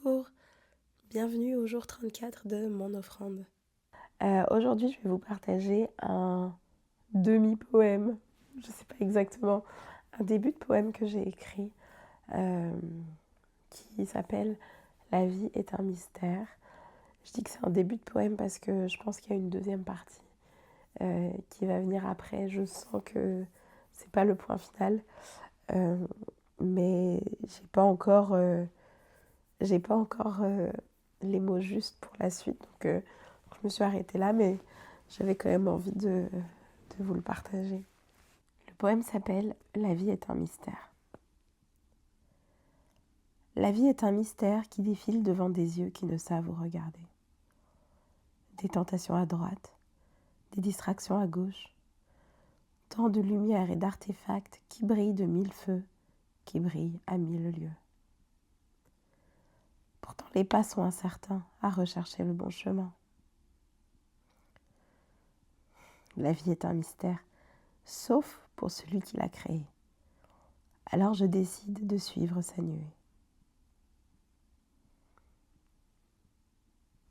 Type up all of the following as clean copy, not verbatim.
Bonjour, bienvenue au jour 34 de mon offrande. Aujourd'hui, je vais vous partager un demi-poème, je ne sais pas exactement, un début de poème que j'ai écrit euh, qui s'appelle La vie est un mystère. Je dis que c'est un début de poème parce que je pense qu'il y a une deuxième partie qui va venir après. Je sens que c'est pas le point final, euh, mais j'ai pas encore les mots justes pour la suite. Donc, je me suis arrêtée là, mais j'avais quand même envie de vous le partager. Le poème s'appelle La vie est un mystère. La vie est un mystère qui défile devant des yeux qui ne savent où regarder. Des tentations à droite, des distractions à gauche. Tant de lumière et d'artefacts qui brillent de mille feux, qui brillent à mille lieues. Pourtant les pas sont incertains à rechercher le bon chemin. La vie est un mystère, sauf pour celui qui l'a créée. Alors je décide de suivre sa nuée.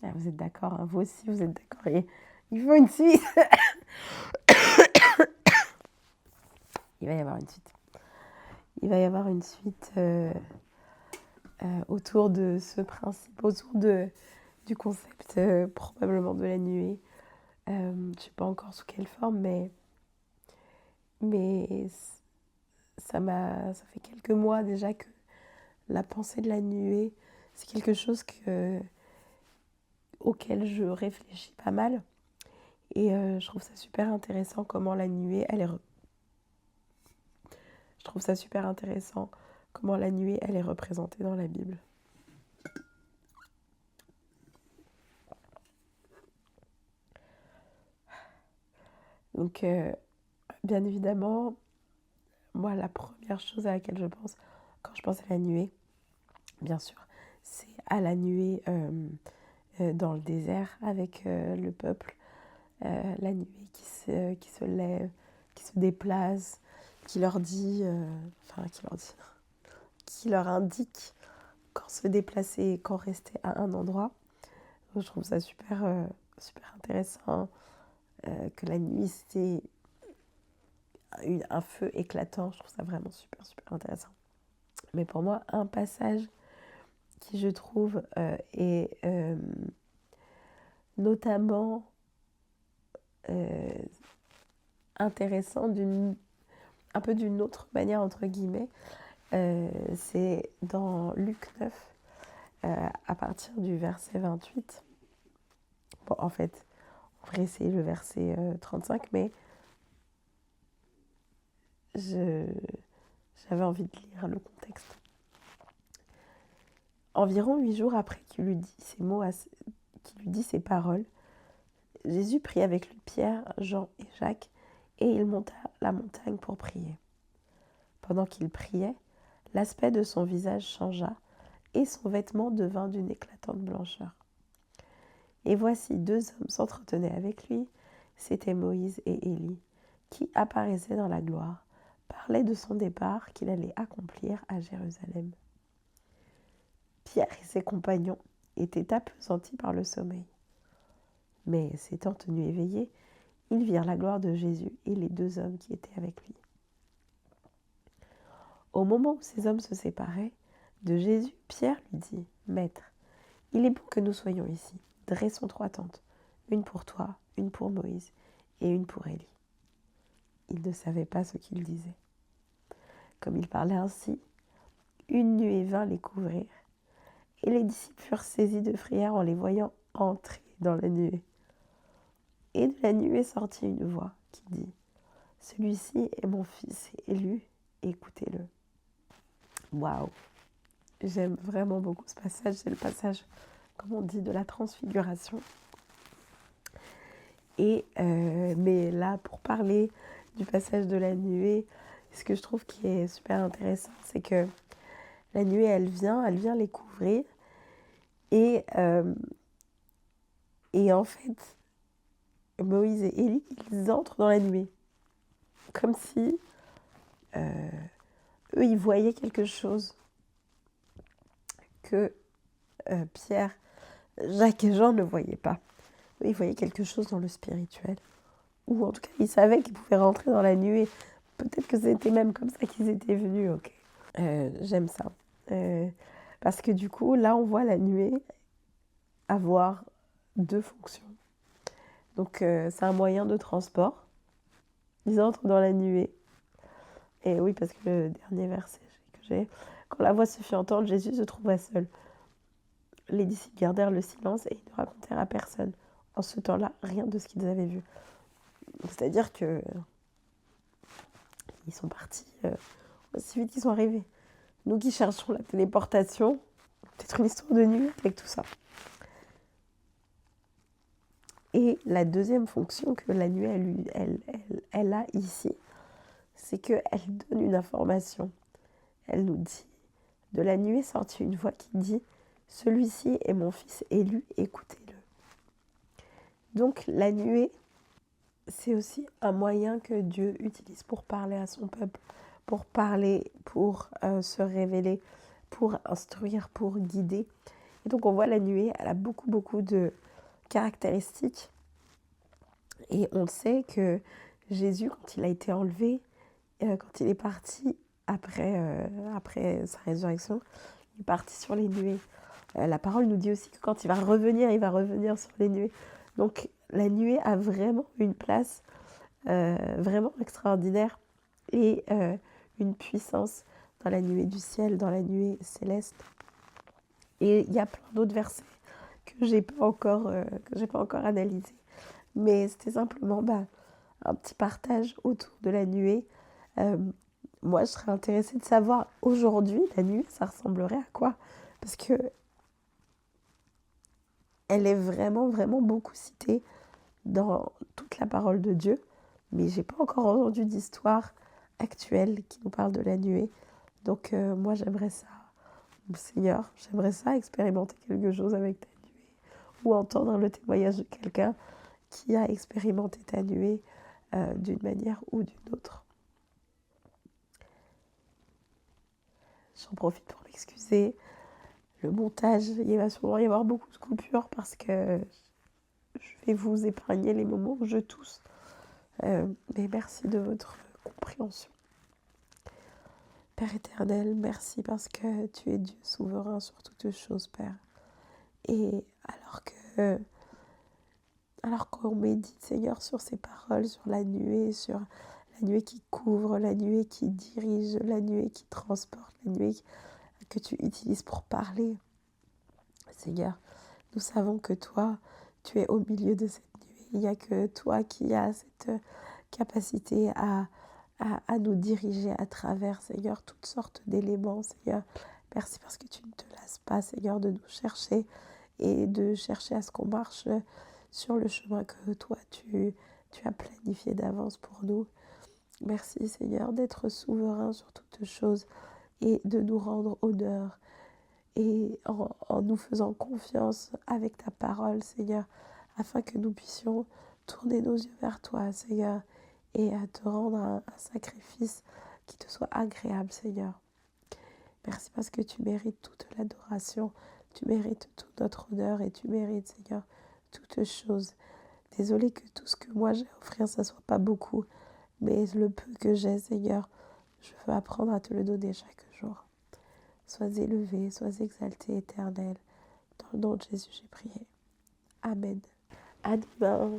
Ah, vous êtes d'accord, hein? Vous aussi vous êtes d'accord. Il faut une suite. Il va y avoir une suite. Il va y avoir une suite autour de ce principe, du concept probablement de la nuée. Je ne sais pas encore sous quelle forme, mais ça fait quelques mois déjà que la pensée de la nuée, c'est quelque chose auquel je réfléchis pas mal. Et je trouve ça super intéressant comment la nuée, je trouve ça super intéressant comment la nuée, elle est représentée dans la Bible. Donc, bien évidemment, moi, la première chose à laquelle je pense quand je pense à la nuée, bien sûr, c'est à la nuée dans le désert avec le peuple, la nuée qui se lève, qui se déplace, qui leur dit, qui leur indique quand se déplacer et quand rester à un endroit. Donc, je trouve ça super intéressant que la nuit c'est un feu éclatant. Je trouve ça vraiment super intéressant. Mais pour moi, un passage qui je trouve est notamment euh, intéressant un peu d'une autre manière entre guillemets, c'est dans Luc 9 à partir du verset 28. Bon, en fait, on va essayer le verset 35, mais je, j'avais envie de lire le contexte. Environ 8 jours après qu'il lui dit ces mots, qu'il lui dit ces paroles, Jésus prit avec lui Pierre, Jean et Jacques, et il monta la montagne pour prier. Pendant qu'il priait, l'aspect de son visage changea, et son vêtement devint d'une éclatante blancheur. Et voici 2 hommes s'entretenaient avec lui, c'étaient Moïse et Élie, qui apparaissaient dans la gloire, parlaient de son départ qu'il allait accomplir à Jérusalem. Pierre et ses compagnons étaient appesantis par le sommeil. Mais s'étant tenus éveillés, ils virent la gloire de Jésus et les 2 hommes qui étaient avec lui. Au moment où ces hommes se séparaient de Jésus, Pierre lui dit : « Maître, il est bon que nous soyons ici. Dressons 3 tentes, une pour toi, une pour Moïse et une pour Élie. » Il ne savait pas ce qu'il disait. Comme il parlait ainsi, une nuée vint les couvrir, et les disciples furent saisis de frayeur en les voyant entrer dans la nuée. Et de la nuée sortit une voix qui dit : « Celui-ci est mon fils élu, écoutez-le. » Waouh! J'aime vraiment beaucoup ce passage. C'est le passage, comme on dit, de la transfiguration. Mais là, pour parler du passage de la nuée, ce que je trouve qui est super intéressant, c'est que la nuée, elle vient les couvrir. Et, euh, et en fait, Moïse et Élie, ils entrent dans la nuée. Comme si eux, ils voyaient quelque chose que Pierre, Jacques et Jean ne voyaient pas. Ils voyaient quelque chose dans le spirituel. Ou en tout cas, ils savaient qu'ils pouvaient rentrer dans la nuée. Peut-être que c'était même comme ça qu'ils étaient venus, ok. J'aime ça. Parce que du coup, là, on voit la nuée avoir deux fonctions. Donc, c'est un moyen de transport. Ils entrent dans la nuée. Et oui, parce que le dernier verset que j'ai, quand la voix se fit entendre, Jésus se trouva seul. Les disciples gardèrent le silence et ils ne racontèrent à personne. En ce temps-là, rien de ce qu'ils avaient vu. C'est-à-dire que ils sont partis aussi vite qu'ils sont arrivés. Nous qui cherchons la téléportation, peut-être une histoire de nuit avec tout ça. Et la deuxième fonction que la nuée elle a ici, c'est qu'elle donne une information. Elle nous dit, de la nuée sortit une voix qui dit, celui-ci est mon fils élu, écoutez-le. Donc la nuée, c'est aussi un moyen que Dieu utilise pour parler à son peuple, pour parler, pour se révéler, pour instruire, pour guider. Et donc on voit la nuée, elle a beaucoup de caractéristiques. Et on sait que Jésus, quand il a été enlevé, quand il est parti après sa résurrection, il est parti sur les nuées. La parole nous dit aussi que quand il va revenir sur les nuées. Donc la nuée a vraiment une place vraiment extraordinaire et une puissance dans la nuée du ciel, dans la nuée céleste. Et il y a plein d'autres versets que j'ai pas encore analysés. Mais c'était simplement un petit partage autour de la nuée. Moi, je serais intéressée de savoir aujourd'hui, la nuée, ça ressemblerait à quoi? Parce que elle est vraiment beaucoup citée dans toute la parole de Dieu. Mais j'ai pas encore entendu d'histoire actuelle qui nous parle de la nuée. Donc moi, j'aimerais ça. Seigneur, j'aimerais ça expérimenter quelque chose avec ta nuée. Ou entendre le témoignage de quelqu'un qui a expérimenté ta nuée d'une manière ou d'une autre. J'en profite pour m'excuser. Le montage, il va sûrement y avoir beaucoup de coupures parce que je vais vous épargner les moments où je tousse. Mais merci de votre compréhension. Père éternel, merci parce que tu es Dieu souverain sur toutes choses, Père. Et alors qu'on médite, Seigneur, sur ces paroles, sur la nuée qui couvre, la nuée qui dirige, la nuée qui transporte, la nuée que tu utilises pour parler, Seigneur, nous savons que toi, tu es au milieu de cette nuée. Il n'y a que toi qui as cette capacité à nous diriger à travers, Seigneur, toutes sortes d'éléments, Seigneur. Merci parce que tu ne te lasses pas, Seigneur, de nous chercher et de chercher à ce qu'on marche sur le chemin que toi, tu as planifié d'avance pour nous. Merci, Seigneur, d'être souverain sur toutes choses et de nous rendre honneur et en nous faisant confiance avec ta parole, Seigneur, afin que nous puissions tourner nos yeux vers toi, Seigneur, et à te rendre un sacrifice qui te soit agréable, Seigneur. Merci parce que tu mérites toute l'adoration, tu mérites tout notre honneur et tu mérites, Seigneur, toutes choses. Désolée que tout ce que moi j'ai à offrir, ça soit pas beaucoup, mais le peu que j'ai, Seigneur, je veux apprendre à te le donner chaque jour. Sois élevé, sois exalté, éternel. Dans le nom de Jésus, j'ai prié. Amen. À demain.